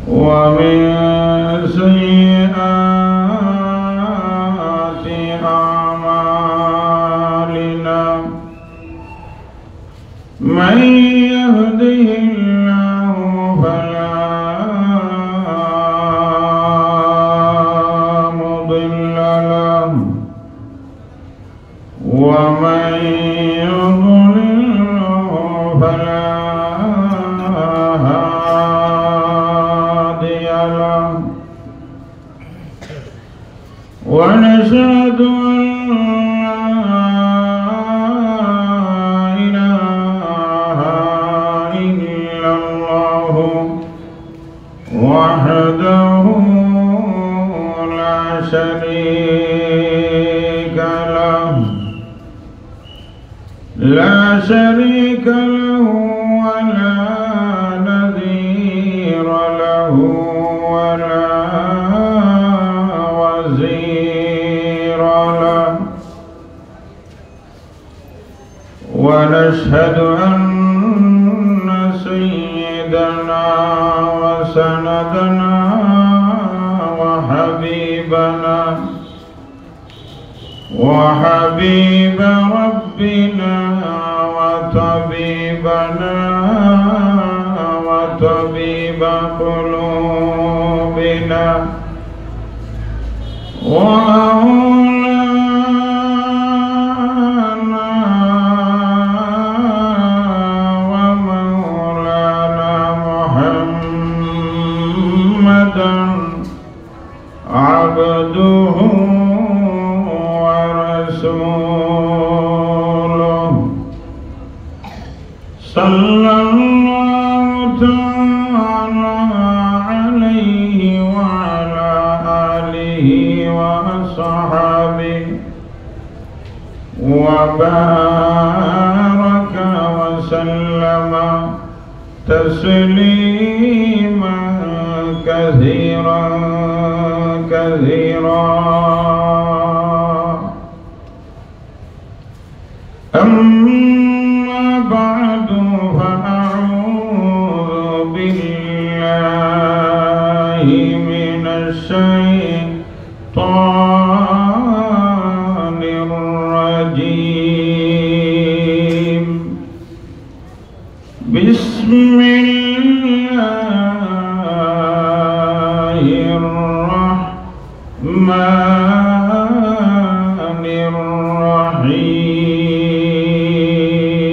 ومن سيئات أعمالنا من يهده الله فلا مضل له ومن يضلل فلا ونشهد أن لا إله إلا الله وحده لا شريك له ولا نذير له ولا ونشهد أن سيدنا وسندنا وحبيب ربنا وطبيب قلوبنا عبده ورسوله صلى الله تعالى عليه وعلى آله وأصحابه وبارك وسلم تسليما كثيرا أما بعد فأعوذ بالله من الشيطان الرجيم بسم الله الرحمن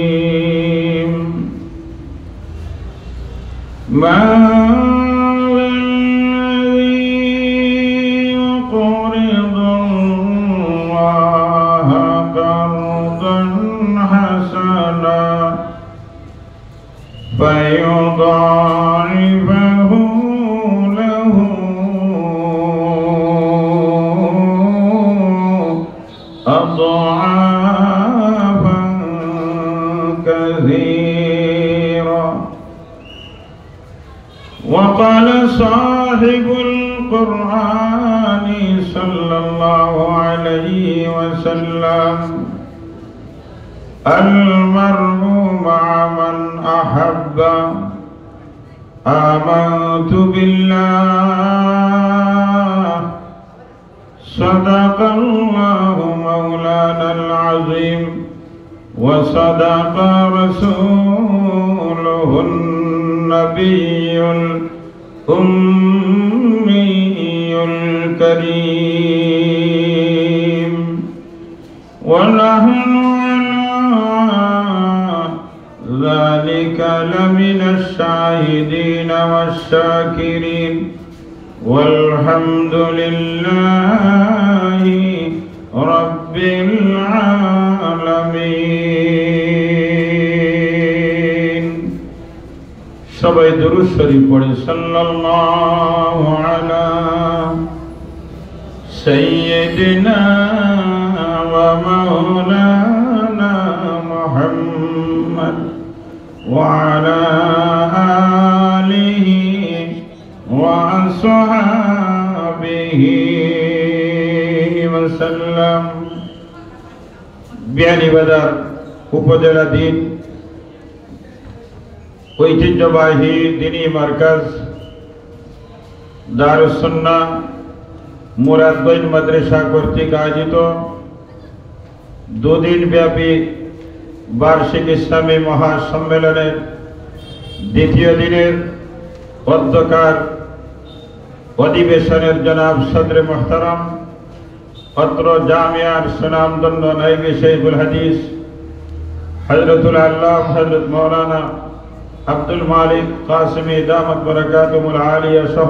الرحيم ما الذي يقرض الله قرضا حسنا فيضاعفه له أضعافا كثيرا. وقال صاحب القرآن صلى الله عليه وسلم المرء مع من أحب. آمنت بالله صدق الله مولانا العظيم وصدق رسوله النبي الأمي الكريم ونحن ذلك لمن الشاهدين والشاكرين والحمد لله رب العالمين. সবাই দুরূদ শরীফ পড়ে সাল্লাল্লাহু আলা সাইয়্যিদিনা ওয়া মাওলানা মুহাম্মদ ওয়া আলা আলিহি ওয়া আসহাবিহি ওয়াসাল্লাম। বিয়ানীবাজার উপজেলাধীন ঐতিহ্যবাহী দ্বীনি মার্কাজ দারুস সুন্নাহ মুরাদগঞ্জ মাদ্রাসা কর্তৃক আয়োজিত দুদিন ব্যাপী বার্ষিক ইসলামী মহাসম্মেলনের দ্বিতীয় দিনের অধ্যকার অধিবেশনের জনাব সদরে মুহতারাম অত্র জামিয়ার সুনামধন্য নায়েবে শাইখুল হাদিস হযরতুল আল্লাহ হযরত মাওলানা আব্দুল মালিক কাসিমি দামাত বারাকাতুহুল আলিয়া সহ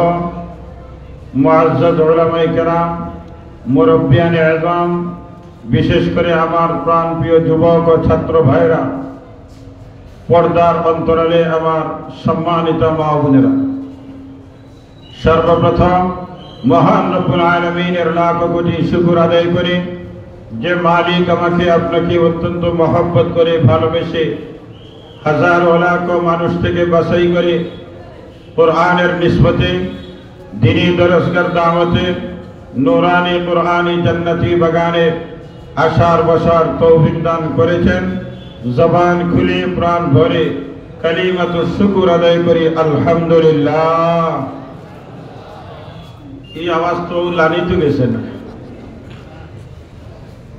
মুআজ্জাজ উলামায়ে কেরাম মুরব্বিয়ানে আযম বিশেষ করে আমার প্রাণপ্রিয় যুবক ও ছাত্র ভাইরা পর্দার অন্তরালে আমার সম্মানিত মা বোনেরা, সর্বপ্রথম মহান রব্বুল আলামিনের লাখ কোটি শুকর আদায় করে যে মালিক আমাকে আপনাকে অত্যন্ত মহব্বত করে ভালোবেসে হাজার লাখ মানুষ থেকে বাছাই করে কোরআনের নিসবতে দ্বীনি দরসগার দাওয়াতে নূরানি কোরআনি জান্নাতি বাগানে আশার বসার তৌফিক দান করেছেন। জবান খুলে প্রাণ ভরে কালিমাতুশ শুকর আদায় করি আলহামদুলিল্লাহ। এই আওয়াজ তো লানিত গেছে না?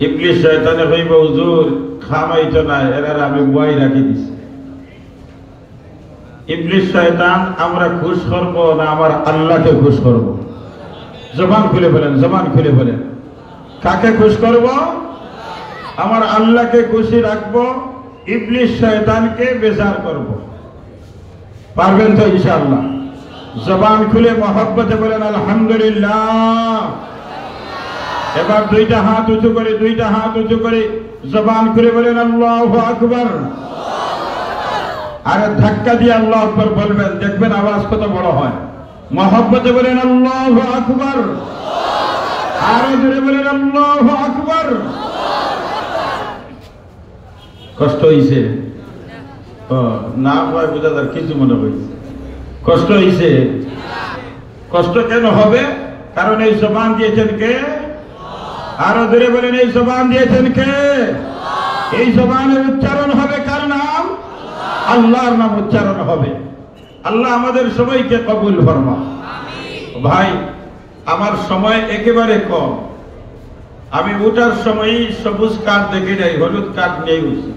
ইবলিস শয়তানে কইব হুজুর খামাইতো না, এরা আমি বই রাখি দিছি। ইবলিস শয়তান আমরা খুশ করব না আমার আল্লাহকে খুশ করব? জবান খুলে বলেন, জবান খুলে বলেন। কাকে খুশ করব? আমার আল্লাহকে খুশি রাখবো, ইবলিস শয়তানকে বেজার করব। পারবেন তো ইনশাআল্লাহ? জবান খুলে মহব্বতে বলেন আলহামদুলিল্লাহ। এবার দুইটা হাত উঁচু করে, দুইটা হাত উঁচু করে জবান খুলে বলেন আল্লাহু আকবার। আর ধাক্কা দিয়ে আল্লাহু আকবার বলবেন, দেখবেন আওয়াজ কত বড় হয়। মহব্বতে বলেন আল্লাহু আকবার, আরো জোরে বলেন আল্লাহু আকবার। কষ্ট হইছে? না হয় বুঝা যার কিছু মনে হয়েছে। কষ্ট হইছে? কষ্ট কেন হবে? কারণ এই জবান দিয়েছেন কে? আরো জোরে বলেন, এই জবান দিয়েছেন কে? এই জবানের উচ্চারণ হবে কার নাম? আল্লাহর নাম উচ্চারণ হবে। আল্লাহ আমাদের সবাইকে কবুল ফরমা। ভাই আমার সময় একেবারে কম। আমি উঠার সময়ই সবুজ কার্ড দেখে যাই, হলুদ কার্ড নিয়ে উঠছি।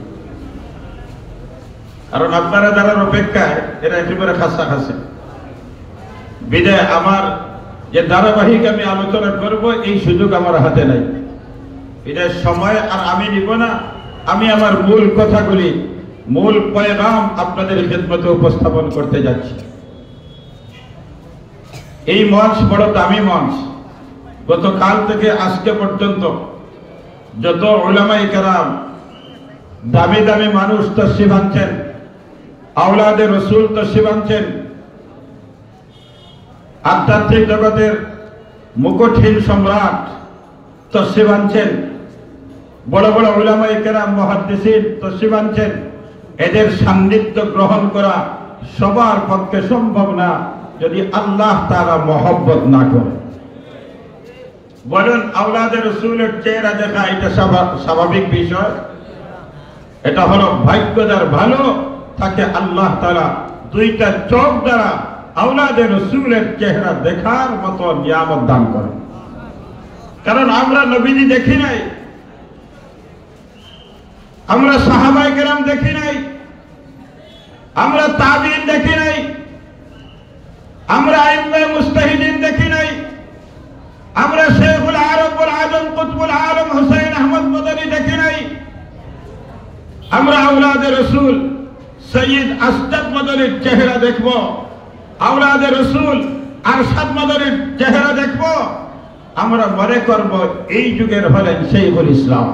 কারণ আপনারা যারা অপেক্ষায় এরা একেবারে খাসা খাসে বিদায় আমার যে ধারাবাহিক আমি আলোচনা করব এই সুযোগ আমার হাতে নাই। বিদায় সময় আর আমি নিব না। আমি আমার মূল কথাগুলি, মূল পয়গাম আপনাদের খেদমতে উপস্থাপন করতে যাচ্ছি। এই মঞ্চ বড় দামি মঞ্চ। গতকাল থেকে আজকে পর্যন্ত যত উলামায়ে কেরাম দামি দামি মানুষ তাশরীফ আনছেন, আওলাদে রসুল তাশরীফ আনছেন, আধ্যাত্মিক জগতের মুকুটহীন সম্রাট তাশরীফ আনছেন, বড় বড় উলামায়ে কেরাম মুহাদ্দিসিন তাশরীফ আনছেন। এদের সান্নিধ্য গ্রহণ করা সবার পক্ষে সম্ভব না যদি আল্লাহ তাআলা মহব্বত না করে। বলেন আওলাদে রসুলের চেহারা দেখা এটা স্বাভাবিক বিষয়? এটা হলো ভাগ্যদার ভালো তাকে আল্লাহ তাআলা দুইটা চোখ দ্বারা আওলাদে রসুলের চেহারা দেখার মতো নিয়ামত দান করেন। কারণ আমরা নবীজি দেখি নাই, আমরা সাহাবায়ে কেরাম দেখি নাই, আমরা তাবিঈন দেখি নাই, আমরা আইম্মায়ে মুজতাহিদিন দেখি নাই, আমরা শেখুল আরবুল আজম কুতুবুল আলম হুসাইন আহমদ মদনী দেখি নাই, আমরা আওলাদে রসুল সৈয়দ আসদাদ মদনীর চেহারা দেখব, আওলাদে রসুল আরশাদ মদনীর চেহারা দেখব। আমরা মনে করব এই যুগের হলেন শাইখুল ইসলাম।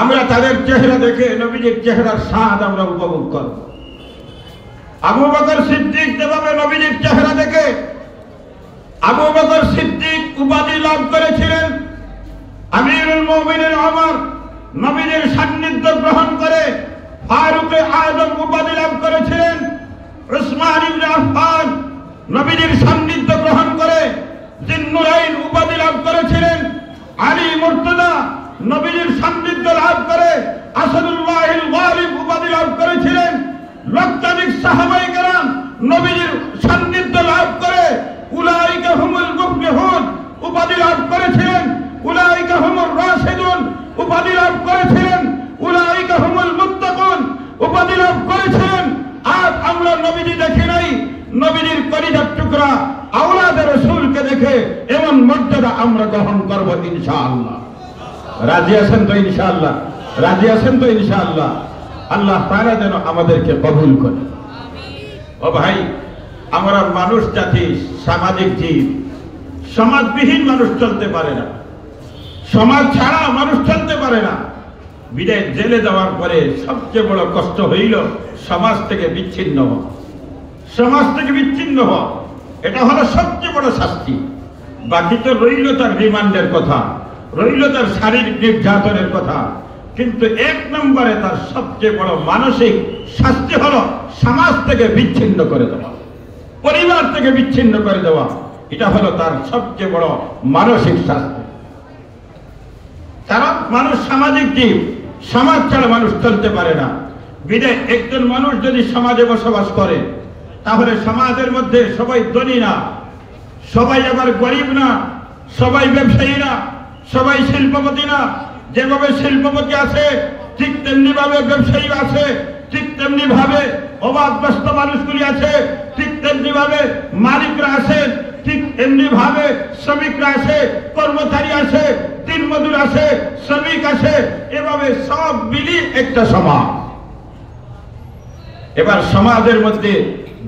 আমরা তাদের চেহারা দেখে নবীজির চেহারার স্বাদ আমরা উপভোগ করব। আবু বকর সিদ্দিক যেভাবে নবীজির চেহারা দেখে আবু বকর সিদ্দিক উপাধি লাভ করেছিলেন, আমিরুল মুমিনিন ওমর নবীজির সান্নিধ্য গ্রহণ করে ফারুকে আযম উপাধি লাভ করেছিলেন, উসমান ইবনে আফফান নবীজির সান্নিধ্য গ্রহণ করে জিন্নুরাইন উপাধি লাভ করেছিলেন, আলী মুর্তজা নবীজির সান্নিধ্য লাভ করে আসাদুল্লাহিল গালিব উপাধি লাভ করেছিলেন, লক্ষাধিক সাহাবায়ে কেরাম নবীজির সান্নিধ্য লাভ করে উলাইকা হুমুল মুফলিহুন উপাধি লাভ করেছিলেন, উলাইকা হুমুর রাশিদুন উপাধি লাভ করেছিলেন, উলাইকা হুমুল মুত্তাকুন উপাধি লাভ করেছিলেন। আজ আমরা নবীজি দেখি নাই, নবীজির কলিজার টুকরা আওলাদে রাসূলকে দেখে এমন মর্যাদা আমরা গ্রহণ করব ইনশাআল্লাহ। রাজি আছেন তো ইনশাআল্লাহ? রাজি আছেন তো ইনশাআল্লাহ? আল্লাহ তাআলা যেন আমাদেরকে কবুল করে। ও ভাই, আমরা মানুষ জাতি সামাজিক জীব, সমাজবিহীন মানুষ চলতে পারে না, সমাজ ছাড়া মানুষ চলতে পারে না। বিদায় জেলে যাওয়ার পরে সবচেয়ে বড় কষ্ট হইল সমাজ থেকে বিচ্ছিন্ন হওয়া। সমাজ থেকে বিচ্ছিন্ন হওয়া এটা হলো সবচেয়ে বড় শাস্তি। বাকি তো রইল তার রিমান্ডের কথা, রইল তার শারীরিক নির্যাতনের কথা, কিন্তু এক নম্বরে তার সবচেয়ে বড় মানসিক শাস্তি হলো সমাজ থেকে বিচ্ছিন্ন করে দেওয়া, পরিবার থেকে বিচ্ছিন্ন করে দেওয়া। এটা হলো তার সবচেয়ে বড় মানসিক শাস্তি। কারণ মানুষ সামাজিক জীব, সমাজ ছাড়া মানুষ চলতে পারে না। বিদায় একজন মানুষ যদি সমাজে বসবাস করে তাহলে সমাজের মধ্যে সবাই ধনী না, সবাই আবার গরিব না, সবাই ব্যবসায়ী না, সবাই শিল্পপতি না। যেভাবে শিল্পপতি আছে ঠিক তেমনি ভাবে ব্যবসায়ী আছে, ঠিক তেমনি ভাবে অভাবগ্রস্ত মানুষগুলি আছে, ঠিক তেমনি ভাবে মালিকরা আছে, ঠিক এমনি ভাবে শ্রমিকরা আছে, কর্মচারী আছে, দিনমজুর আছে, শ্রমিক আছে। এভাবে সব মিলিয়ে একটা সমাজ। এবার সমাজের মধ্যে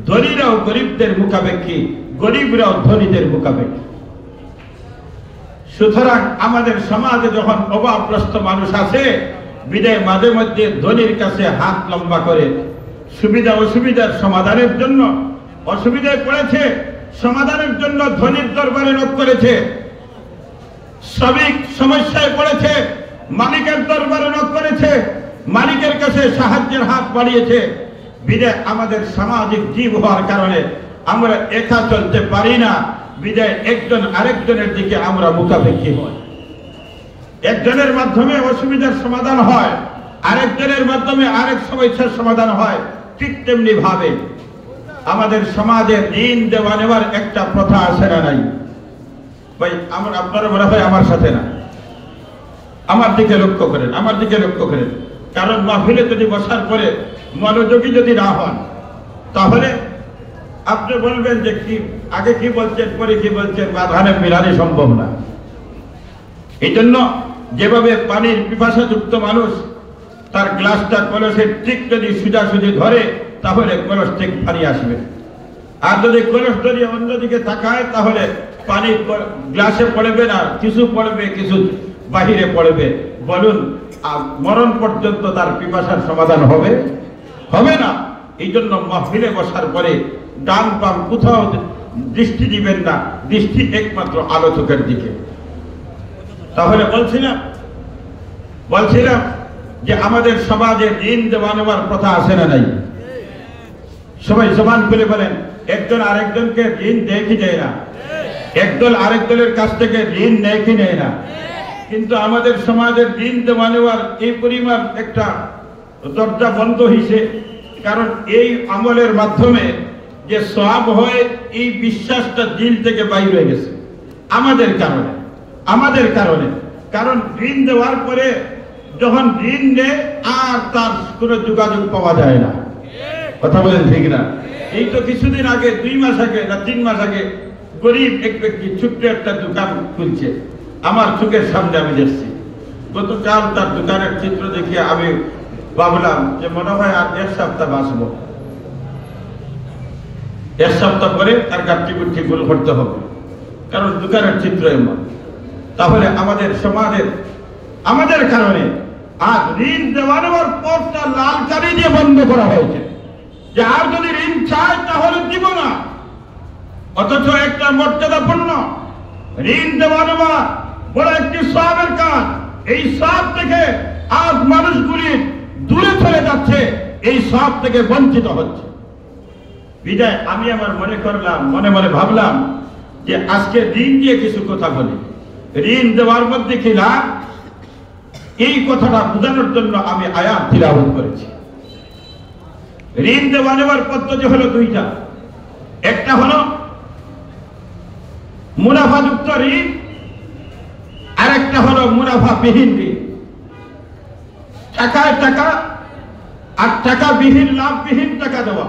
ধনীরাও গরিবদের মুখাপেক্ষী, গরিবরাও ধনীদের মুখাপেক্ষী। সুতরাং আমাদের সমাজে যখন অভাবগ্রস্ত মানুষ আছে, বিদায় মাঝে মধ্যে ধনীর কাছে হাত লম্বা করে সুবিধা অসুবিধার সমাধানের জন্য, অসুবিধায় পড়েছে সমাধানের জন্য ধনীর দরবারে নক করেছে, শ্রমিক সমস্যায় পড়েছে মালিকের দরবারে নক করেছে, মালিকের কাছে সাহায্যের হাত বাড়িয়েছে। বিদায় আমাদের সামাজিক জীব হওয়ার কারণে আমরা একা চলতে পারি না। বিদায় একজন আরেকজনের দিকে আমরা মুখাপেক্ষী হই। একজনের মাধ্যমে অসুবিধার সমাধান হয়, আরেকজনের মাধ্যমে আরেক সমস্যার সমাধান হয়। ঠিক তেমনি ভাবে আমাদের সমাজে ঋণ দেওয়া নেওয়ার একটা প্রথা আছে না নাই? ভাই আমার আপনারা মনে হয় আমার সাথে না, আমার দিকে লক্ষ্য করেন, আমার দিকে লক্ষ্য করেন। কারণ মাহফিলে যদি বসার পরে মনোযোগী যদি না হন তাহলে আপনি বলবেন যে কি আগে কি বলছেন পরে কি বলছেন, বাধানে মিলানো সম্ভব না। এই জন্য যেভাবে পানির পিপাসাযুক্ত মানুষ তার গ্লাসটা কলসের ঠিক যদি সোজাসুজি ধরে তাহলে কলস থেকে পানি আসবে, আর যদি কলস যদি অন্যদিকে তাকায় তাহলে পানি গ্লাসে পড়বে না, কিছু পড়বে কিছু বাহিরে পড়বে। বলুন মরণ পর্যন্ত তার পিপাসার সমাধান হবে? হবে না। এই জন্য মাহফিলে বসার পরে ডান বাম কোথাও দৃষ্টি দিবেন না, দৃষ্টি একমাত্র আলোচকের দিকে। তাহলে বলছিলাম যে আমাদের সমাজে ঋণ দেওয়া নেওয়ার প্রথা আছে না নাই? সবাই জবান খুলে বলেন, একজন আরেকজনকে ঋণ দেয় কি দেয় না? একদল আরেক দলের কাছ থেকে ঋণ নেয় কি নেয় না? কিন্তু আমাদের সমাজের ঋণ দেওয়া নেওয়ার এই পরিমাণ একটা দরজা বন্ধ হয়েছে। কারণ এই আমলের মাধ্যমে যে সওয়াব হয় এই বিশ্বাসটা দিল থেকে বাইরে হয়ে গেছে আমাদের কারণে। কারণ ঋণ দেওয়ার পরে যখন ঋণ নেয় আর তার কোনো যোগাযোগ পাওয়া যায় না। কথা বলেন ঠিক না? এই তো কিছুদিন আগে 2 মাস আগে না 3 মাস আগে গরিব এক ব্যক্তি ছোট্ট একটা দোকান খুলছে, আমার চোখের সামনে আমি দেখছি। গতকাল তার দোকানের চিত্র দেখে আমি ভাবলাম যে মনে হয় আর 1 সপ্তাহ বাঁচবো, 1 সপ্তাহ পরে তার গাঠি গুঠি গোল করতে হবে, কারণ দোকানের চিত্র এমন। তাহলে আমাদের সমাজের আমাদের কারণে আজ ঋণ দেওয়া নেওয়ার পথটা লাল কালি দিয়ে বন্ধ করা হয়েছে, যে আর যদি ঋণ চায় তাহলে দিব না। অথচ একটা মর্যাদাপূর্ণ ঋণ দেওয়া নেওয়া বড় একটি সওয়াবের কাজ। এই সওয়াব থেকে আজ মানুষগুলি দূরে চলে যাচ্ছে, এই সওয়াব থেকে বঞ্চিত হচ্ছে। বিদায় আমি আমার মনে করলাম, মনে মনে ভাবলাম যে আজকে ঋণ দিয়ে কিছু কথা বলি। ঋণ দেওয়ার মধ্যে কি লাভ, এই কথাটা বোঝানোর জন্য আমি আয়াত তিলাওয়াত করেছি। ঋণ দেওয়া নেওয়ার পদ্ধতি হলো দুইটা। একটা হলো মুনাফাযুক্ত ঋণ, আর একটা হলো মুনাফাবিহীন ঋণ। টাকায় টাকা আর টাকাবিহীন লাভবিহীন টাকা দেওয়া।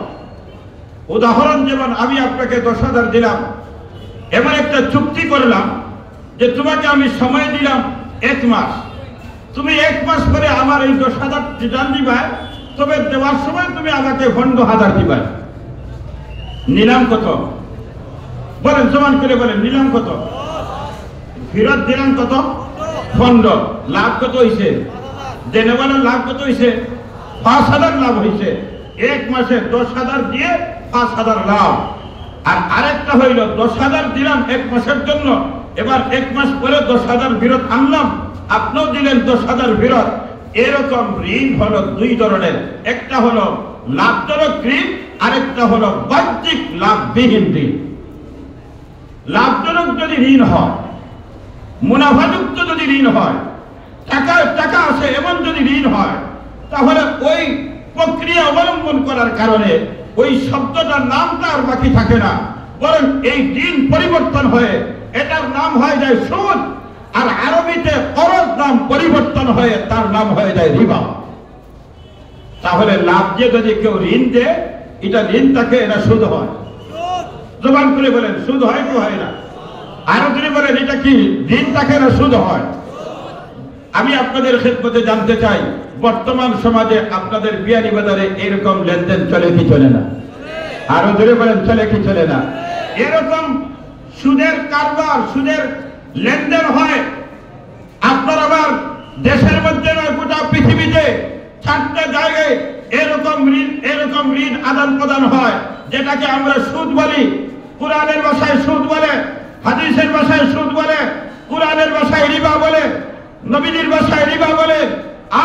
উদাহরণ যেমন আমি আপনাকে 10,000 দিলাম, এমন একটা চুক্তি করলাম যে তোমাকে আমি সময় দিলাম 1 মাস, তুমি 1 মাস পরে আমার এই 10,000 রিটার্ন দিবা, তবে দেওয়ার সময় তুমি আমাকে 15,000 দিবা। নিলাম কত? বলেন, সমান করে বলেন, নিলাম কত? ফেরত দিলাম কত? 15। লাভ কত হয়েছে? দেনেওয়ালার লাভ কত হয়েছে? 5,000 লাভ হয়েছে। 1 মাসে 10,000 দিয়ে 5,000 লাভ। আর আরেকটা হইল 10,000 দিলাম 1 মাসের জন্য, এবার 1 মাস পরে 10,000 ফেরত আনলাম, আপনিও দিলেন 10,000 ফেরত। এরকম ঋণ হলো 2 ধরনের। একটা হলো লাভজনক ঋণ, আরেকটা হলো বাহ্যিক লাভবিহীন ঋণ। লাভজনক যদি ঋণ হয়, মুনাফাযুক্ত যদি ঋণ হয়, টাকায় টাকা আসে এমন যদি ঋণ হয়, তাহলে ওই প্রক্রিয়া অবলম্বন করার কারণে ওই শব্দটার নামটা আর বাকি থাকে না, বরং এই ঋণ পরিবর্তন হয়ে এটার নাম হয়ে যায় সুদ, আর আরবিতে করজ নাম পরিবর্তন হয়ে তার নাম হয়ে যায় রিবা। তাহলে লাভ দিয়ে যদি কেউ ঋণ দেয়, এটা ঋণ থাকে, এটা সুদ হয়। জবান করে বলেন, সুদ হয় কি হয় না? আরো যদি বলেন এটা কি ঋণ থাকে না সুদ হয়? আমি আপনাদের খেদমতে জানতে চাই, বর্তমান সমাজে আপনাদের বিয়ানীবাজারে এরকম লেনদেন চলে কি চলে না? আরো জোরে বলেন, চলে কি চলে না? এরকম সুদের কারবার, সুদের লেনদেন হয় আপনার আমার দেশের মধ্যে নয়, গোটা পৃথিবীতে 4টা জায়গায় এরকম ঋণ আদান প্রদান হয়, যেটাকে আমরা সুদ বলি। কুরআনের ভাষায় সুদ বলে, হাদিসের ভাষায় সুদ বলে, কুরআনের ভাষায় রিবা বলে, নবীর ভাষায় রিবা বলে।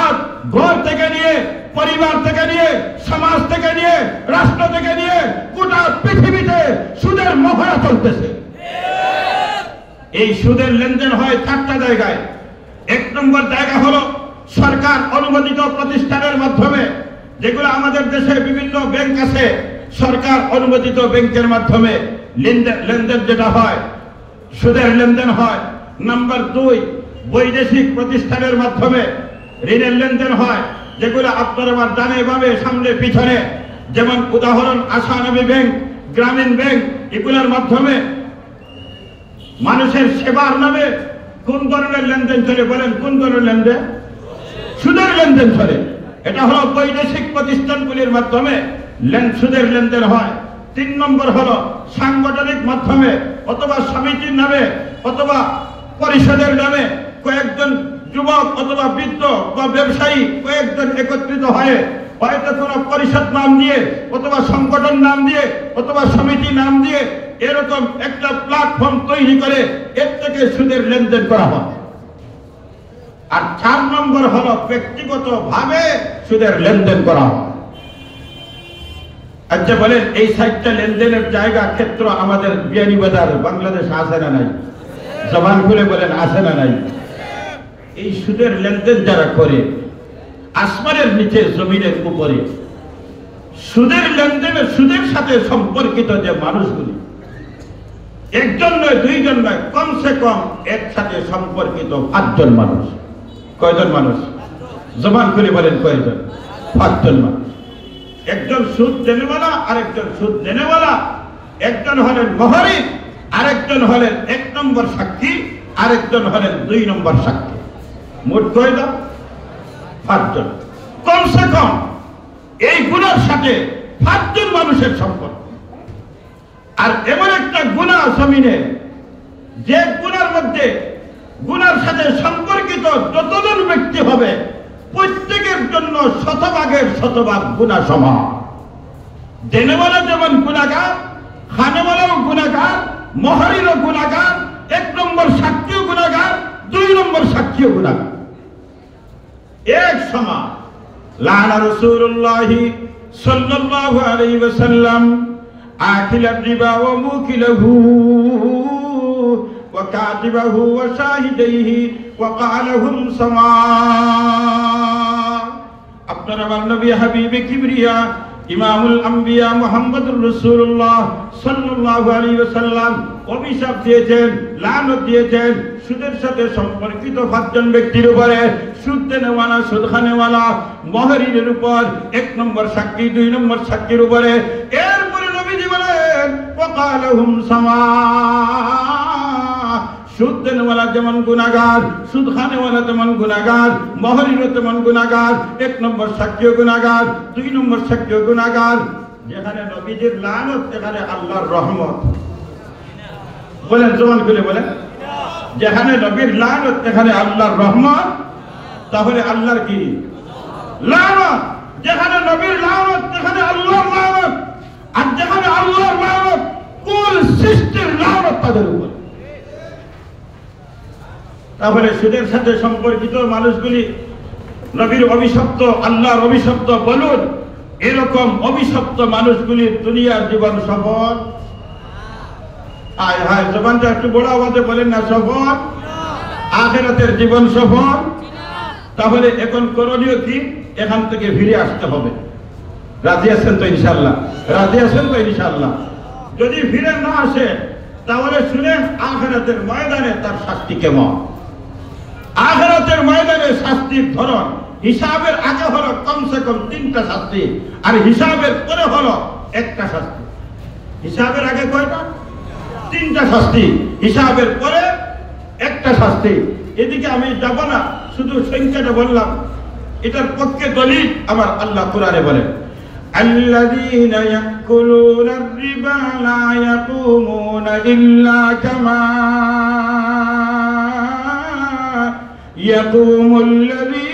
আর ঘর থেকে নিয়ে, পরিবার থেকে নিয়ে, সমাজ থেকে নিয়ে, রাষ্ট্র থেকে নিয়ে গোটা পৃথিবীতে সুদের মহড়া চলতেছে। এই সুদের লেনদেন হয় 4টা জায়গায়। 1 নম্বর জায়গা হলো সরকার অনুমোদিত প্রতিষ্ঠানের মাধ্যমে, যেগুলো আমাদের দেশে বিভিন্ন ব্যাংক আছে, সরকার অনুমোদিত ব্যাংকের মাধ্যমে লেনদেন যেটা হয়, সুদের লেনদেন হয়। নাম্বার 2, বৈদেশিক প্রতিষ্ঠানের মাধ্যমে ঋণের লেনদেন হয়, যেগুলো আপনার আমার ডানে বামে সামনে পিছনে, যেমন উদাহরণ আশানবী ব্যাংক, গ্রামীণ ব্যাংক, এগুলোর মাধ্যমে মানুষের সেবার নামে কোন ধরনের লেনদেন চলে? বলেন, কোন ধরনের লেনদেন? সুদের লেনদেন চলে। এটা হলো বৈদেশিক প্রতিষ্ঠানগুলির মাধ্যমে সুদের লেনদেন হয়। 3 নম্বর হলো সাংগঠনিক মাধ্যমে, অথবা সমিতির নামে অথবা পরিষদের নামে কয়েকজন যুবক অথবা বৃদ্ধ বা ব্যবসায়ী কয়েকজন একত্রিত হয়ে হয়তো কোনো পরিষদ নাম দিয়ে অথবা সংগঠন নাম দিয়ে অথবা সমিতি নাম দিয়ে এরকম একটা প্ল্যাটফর্ম তৈরি করে এর থেকে সুদের লেনদেন করা হয়। আর 4 নম্বর হলো ব্যক্তিগতভাবে সুদের লেনদেন করা হয়। আচ্ছা বলেন, এই 4টা লেনদেনের জায়গা ক্ষেত্র আমাদের বিয়ানীবাজার বাংলাদেশ আছে না নাই? জবান খুলে বলেন, আছে না নাই? এই সুদের লেনদেন যারা করে, আসমানের নিচে জমিনের উপরে সুদের লেনদেনের, সুদের সাথে সম্পর্কিত যে মানুষগুলি, 1 জন নয় 2 জন নয়, কমসে কম এর সাথে সম্পর্কিত 5 জন মানুষ। কয়জন মানুষ? জবান খুলে বলেন, কয়জন? 5 জন মানুষ। একজন সুদ দেনেওয়ালা, আরেকজন সুদ দেনেওয়ালা, একজন হলেন মোহরি, আরেকজন হলেন 1 নম্বর সাক্ষী, আরেকজন হলেন 2 নম্বর সাক্ষী। মোট কয়জন? 5 জন। কমসে কম এই গুনার সাথে 5 জন মানুষের সম্পর্ক। আর এমন একটা গুনাহ জমিনে, যে গুনার মধ্যে, গুনার সাথে সম্পর্কিত যতজন ব্যক্তি হবে, প্রত্যেকের জন্য 100% গুনাহ সমান। দেনেওয়ালা যেমন গুনাহগার, খানেওয়ালাও গুনাহগার, মোহরিরও গুনাহগার, 1 নম্বর সাক্ষীও গুনাহগার, 2 নম্বর সাক্ষীও গুনাহগার, এক সমান। লানা রাসূলুল্লাহ সাল্লাল্লাহু আলাইহি ওয়াসাল্লাম আকিলার রিবা ওয়া মুকিলাহু ওয়া কাতিবাহু ওয়া শাহিদাইহি ওয়া ক্বালাহুম সামা। আপনার আমার নবী হাবিবে কিবরিয়া ইমামুল আম্বিয়া মুহাম্মদুর রাসূলুল্লাহ সাল্লাল্লাহু আলাইহি ওয়াসাল্লাম অভিশাপ দিয়েছেন, লানত দিয়েছেন সুদের সাথে সম্পর্কিত 5 জন ব্যক্তির উপরে। সুদ দেনেওয়ালা, সুদ খানেওয়ালা, মহরিনের উপর 1 নম্বর সাক্ষী, 2 নম্বর সাক্ষীর উপরে। এরপরে নবীজি বলেন ওয়াকালাহুম সামা, সুদ দেনেওয়ালা যেমন গুনাহগার, সুদ খানেওয়ালা তেমন গুনাহগার, মহরিনও তেমন গুনাহগার, 1 নম্বর সাক্ষীও গুনাহগার, 2 নম্বর সাক্ষীও গুনাহগার। যেখানে নবীজির লানত সেখানে আল্লাহর রহমত। বলেন জবান খুলে বলেন, যেখানে নবীর লানত সেখানে আল্লাহর রহমত। তাহলে আল্লাহর কি লানত? যেখানে নবীর লানত সেখানে আল্লাহর লানত। আর যেখানে আল্লাহর লানত, কুল সৃষ্টির লানত তাদের উপর। তাহলে সুদের সাথে সম্পর্কিত মানুষগুলি নবীর অভিশপ্ত, আল্লাহর অভিশপ্ত বলুন, এরকম অভিশপ্ত মানুষগুলির দুনিয়ার জীবন সফল। হায় হায়, জবানটা একটু বড় আওয়াজে বলেন না, সফল? আখিরাতের জীবন সফল? তাহলে এখন করণীয় কি? এখান থেকে ফিরে আসতে হবে। রাজি আছেন তো ইনশাআল্লাহ? রাজি আছেন তো ইনশাআল্লাহ? যদি ফিরে না আসে তাহলে শুনেন আখিরাতের ময়দানে তার শাস্তি কেমন। আখিরাতের ময়দানে শাস্তির ধরন হিসাবের আগে হলো কমসে কম 3টা শাস্তি, আর হিসাবের পরে হলো 1টা শাস্তি। হিসাবের আগে কয়টা? 3টা শাস্তি, হিসাবের পরে 1টা শাস্তি। এদিকে আমি যাব না, শুধু সংখ্যাটা বললাম। এটার পক্ষে দলিল আমার আল্লাহ কোরআনে বলেন, আল্লাযীনা ইয়াকুলুনার রিবা লা ইয়াকুমুনা ইল্লা কামা ইয়াকুমুল্লাযী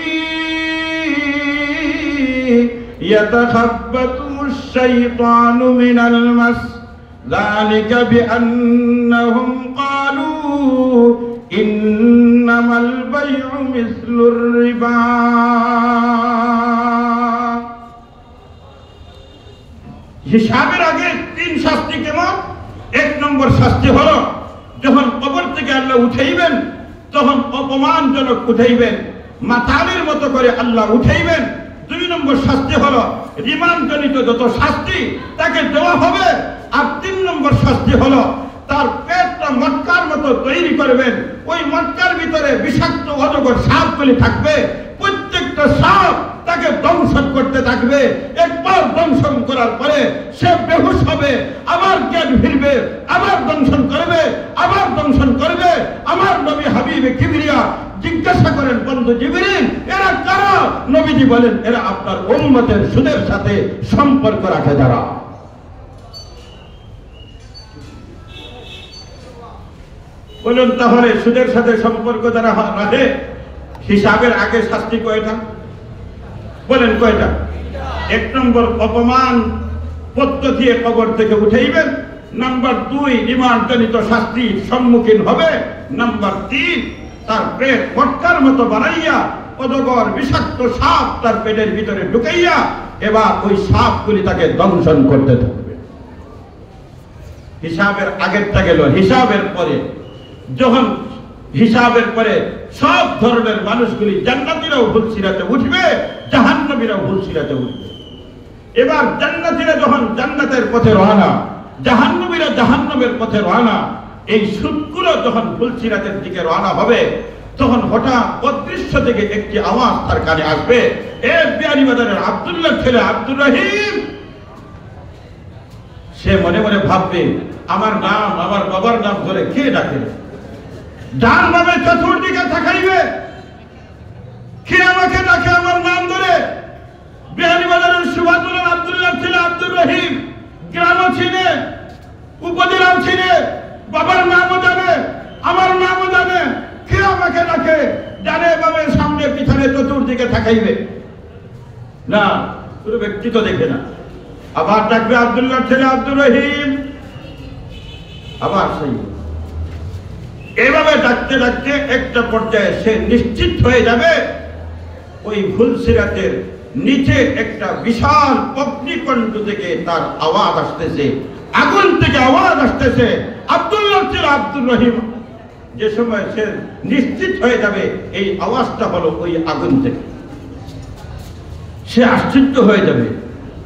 ইয়াতাখাব্বাতুশ শাইতানু মিনাল মাস যালিকা বিআন্নাহুম ক্বালু ইন্নামাল বাইউ মিসলুর রিবা। হিসাবের আগে 3 শাস্তি কেমন? 1 নম্বর শাস্তি হলো যখন কবর থেকে আল্লাহ উঠাইবেন তখন অপমানজনক উঠাইবেন, মাতালের মতো করে আল্লাহ উঠাইবেন। 2 নম্বর শাস্তি হলো রিমান্ডজনিত যত শাস্তি তাকে দেওয়া হবে। আর 3 নম্বর শাস্তি হলো তার পেটটা মটকার মতো তৈরি করবেন, ওই মটকার ভিতরে বিষাক্ত অজগর সাপগুলি থাকবে, প্রত্যেকটা সাপ তাকে দংশন করতে থাকবে। একবার দংশন করার পরে সে বেহুশ হবে, আবার জ্ঞান ফিরবে, আবার দংশন করবে, আবার দংশন করবে। আমার নবী হাবিবে কিবরিয়া জিজ্ঞাসা করেন, বন্ধু জিবরিল এরা কারা? নবীজি বলেন, এরা আপনার উম্মতের সুদের সাথে সম্পর্ক রাখে যারা। বলুন তাহলে সুদের সাথে সম্পর্ক যারা রাখে হিসাবের আগে শাস্তি কয়টা? বলেন কয়টা? 1 নম্বর অপমান পদ্ধতি কবর থেকে উঠাইবেন। নাম্বার 2 রিমান্ডজনিত শাস্তির সম্মুখীন হবে। নাম্বার 3 তার পেট মটকার মতো বানাইয়া অজগর বিষাক্ত সাপ তার পেটের ভিতরে ঢুকাইয়া এবার ওই সাপগুলি তাকে দংশন করতে থাকবে। হিসাবের আগেরটা গেল, হিসাবের পরে যখন হিসাবের পরে সব ধরনের মানুষগুলি জান্নাতীরাও ফুলসিরাতে উঠবে, জাহান্নামীরাও ফুলসিরাতে উঠবে। এবার জান্নাতীরা যখন জান্নাতের পথে রওনা, জাহান্নামীরা জাহান্নামের পথে রওনা, এই সুদগুলো যখন ফুলসিরাতের দিকে রওনা হবে তখন হঠাৎ অদৃশ্য থেকে একটি আওয়াজ তার কানে আসবে, এ বিয়ানীবাজারের আব্দুল্লাহ ছেলে আব্দুর রহিম। সে মনে মনে ভাববে, আমার নাম, আমার বাবার নাম ধরে কে ডাকে? ডান বামে চতুর্দিকে তাকাইবে, কে আমাকে ডাকে আমার নাম ধরে? বিয়ানীবাজারের সুবাদুল্লাহ আব্দুল্লাহ ছেলে আব্দুর রহিম। গ্রামও চিনে, উপজেলাও চিনে, বাবার নামও জানে, আমার নামও জানে। কে আমাকে ডাকে? ডানে বামে সামনে পিছনে চতুর্দিকে তাকাইবে না, পুরো ব্যক্তি তো দেখে না। আবার ডাকবে আব্দুল্লাহ ছেলে আব্দুর রহিম, আবার সেই এভাবে ডাকতে ডাকতে একটা পর্যায়ে সে নিশ্চিত হয়ে যাবে ওই ফুলসিরাতের নিচে একটা বিশাল অগ্নিকুণ্ড থেকে তার আওয়াজ আসতেছে, আগুন থেকে আওয়াজ আসতেছে। আব্দুল্লাহ ছেলে আব্দুর রহিম যে সময় সে নিশ্চিত হয়ে যাবে এই আওয়াজটা হলো ওই আগুন থেকে, সে আশ্চর্য হয়ে যাবে।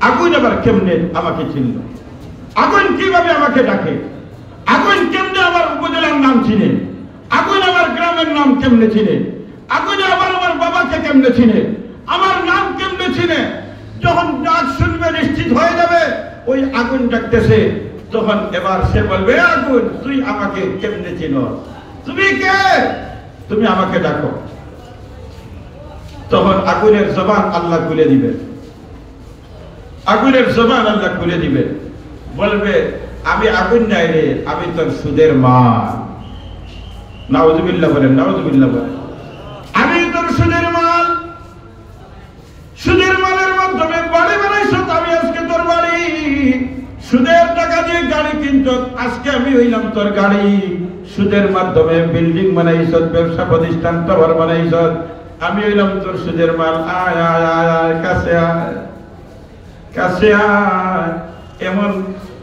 আগুন আবার কেমনে আমাকে চিনল? আগুন কিভাবে আমাকে ডাকে? আগুন কেমনে আমার উপজেলার নাম চিনে? আগুন আমার গ্রামের নাম কেমনে চিনে? আগুন আবার আমার বাবাকে কেমনে চিনে? আমার নাম কেমনে চিনে? যখন ডাক শুনবে নিশ্চিত হয়ে যাবে ওই আগুন ডাকতেছে, তখন এবার সে বলবে, আগুন তুই আমাকে কেমনে চিনো? তুমি কে? তুমি আমাকে ডাকো। তখন আগুনের জবান আল্লাহ খুলে দিবে, আগুনের জবান আল্লাহ খুলে দিবে, বলবে আমি আগুন নাই রে, আমি তোর সুদের মাল। নাউযুবিল্লাহ বলেন, নাউযুবিল্লাহ বলেন। আমি তোর সুদের মাল, সুদের মালের মাধ্যমে বাড়ি বানাইছ, আমি আজকে তোর বাড়ি, সুদের টাকা দিয়ে গাড়ি কিনত, আজকে আমি হইলাম তোর গাড়ি। সুদের মাধ্যমে বিল্ডিং বানাইছ, ব্যবসা প্রতিষ্ঠান টাওয়ার বানাইছ, আমি হইলাম তোর সুদের মাল। আয় আয় আয় আয়, কাছে আয়, কাছে আয়। এমন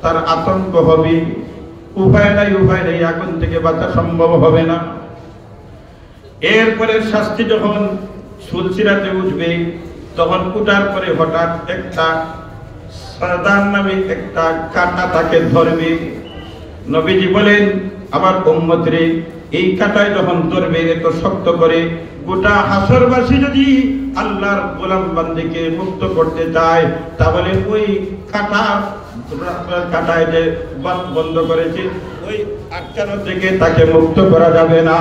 তার আতঙ্ক হবে, উপায় নাই, উপায় নেই, আগুন থেকে বাঁচা সম্ভব হবে না। এরপরে শাস্তি যখন সুলসিরাতে উঠবে, তখন উঠার পরে হঠাৎ একটা সাদান নামে একটা কাঁটা তাকে ধরবে। নবীজি বলেন, আমার উম্মতরে, এই কাঁটায় যখন ধরবে এত শক্ত করে, গোটা হাসরবাসী যদি আল্লাহর গোলাম বান্দিকে মুক্ত করতে চায়, তাহলে ওই কাঁটায় যে বন্ধ করেছে ওই আটকানো থেকে তাকে মুক্ত করা যাবে না।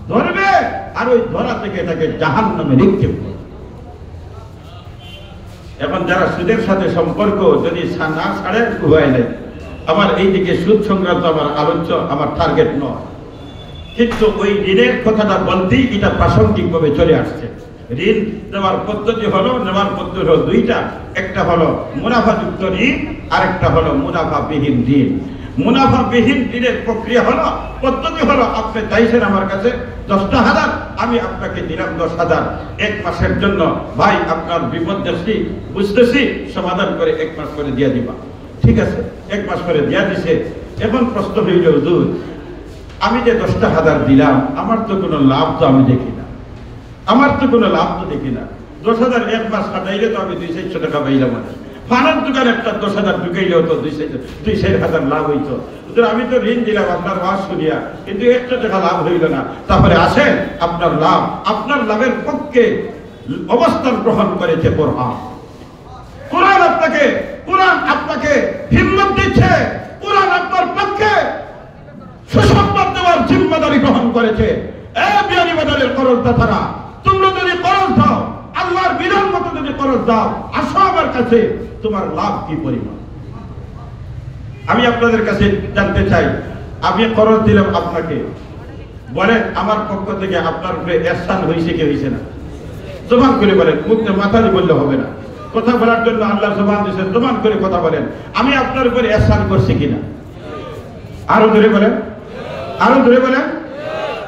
ধরবে আর ওই ধরা থেকে তাকে জাহান্নামে নিক্ষেপ করবে। এখন যারা সুদের সাথে সম্পর্ক যদি না ছাড়ে, উপায় নেই। আমার এইদিকে সুদ সংক্রান্ত আমার আলোচ্য, আমার টার্গেট নয়, কিন্তু ওই ঋণের কথাটা বলতেই এটা প্রাসঙ্গিক ভাবে চলে আসছে। ঋণ নেওয়ার পদ্ধতি হলো, নেওয়ার পদ্ধতি হলো দুইটা, একটা হলো মুনাফাযুক্ত ঋণ, আরেকটা হলো মুনাফাবিহীন ঋণ। মুনাফাবিহীন ঋণের প্রক্রিয়া হলো, পদ্ধতি হলো, আপনি চাইছেন আমার কাছে 10,000, আমি আপনাকে দিলাম 10,000, 1 মাসের জন্য। ভাই আপনার বিপদ দেখছি, বুঝতেছি, সমাধান করে 1 মাস করে দিয়ে দিবা। ঠিক আছে, 1 মাস করে দিয়ে দিছে। এখন প্রশ্ন হইল, হুজুর আমি যে 10,000 দিলাম, আমার তো কোনো লাভ তো আমি দেখি না, আমার তো কোনো লাভ তো দেখি না। 10,000 1 মাস কাটাইলে তো আমি 200 টাকা পাইলাম। ফানার দোকান একটা 10,000 ঢুকাইলেও তো 2,000 লাভ হইতো। আমি তো ঋণ দিলাম আপনার ওয়াজ শুনিয়া, কিন্তু 1 টাকা লাভ হইল না। তাহলে আসেন, আপনার লাভ, আপনার লাভের পক্ষে অবস্থান গ্রহণ করেছে কোরআন। কোরআন আপনাকে হিম্মত দিচ্ছে, কোরআন আপনার পক্ষে সুসংবাদ দেওয়ার জিম্মাদারি গ্রহণ করেছে। বিয়ানীবাজারের করজদাতারা, তোমরা যদি করজ দাও, আল্লাহর বিধান মতো যদি করজ দাও, আসো আমার কাছে, তোমার লাভ কি পরিমাণ। আমি আপনাদের কাছে জানতে চাই, আমি করজ দিলাম আপনাকে, বলেন আমার পক্ষ থেকে আপনার উপরে ইহসান হয়েছে কি হয়েছে না? জবান করে বলেন, মুখে মাথা দিয়ে বললে হবে না। কথা বলার জন্য আল্লাহ জবান দিয়েছেন, জবান করে কথা বলেন, আমি আপনার উপরে ইহসান করছি কিনা? আরো ধরে বলেন, আরো ধরে বলেন।